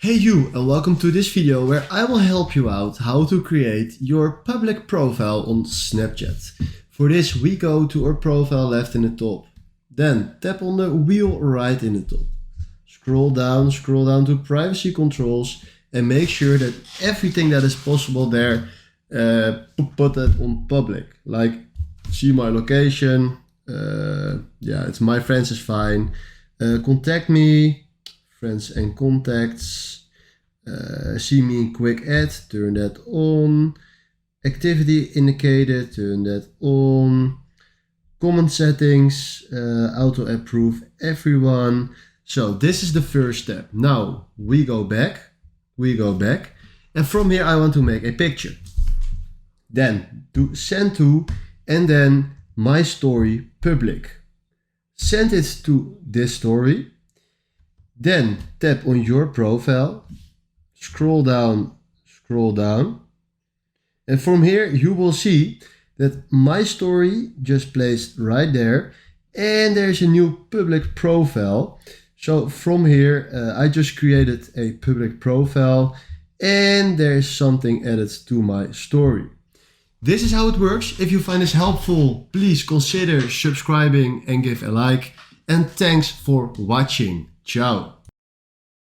Hey you, and welcome to this video where I will help you out how to create your public profile on Snapchat. For this we go to our profile left in the top. Then tap on the wheel right in the top. Scroll down to privacy controls and make sure that everything that is possible there, put it on public. Like see my location, it's my friends is fine. Contact me, friends and contacts, see me in quick add, turn that on, activity indicated, turn that on, comment settings, auto approve everyone. So this is the first step. Now we go back, and from here I want to make a picture. Then do send to, and then my story public. Send it to this story. Then tap on your profile, scroll down, and from here you will see that my story just placed right there, and there's a new public profile. So from here I just created a public profile and there's something added to my story. This is how it works. If you find this helpful, please consider subscribing and give a like. And thanks for watching. Ciao.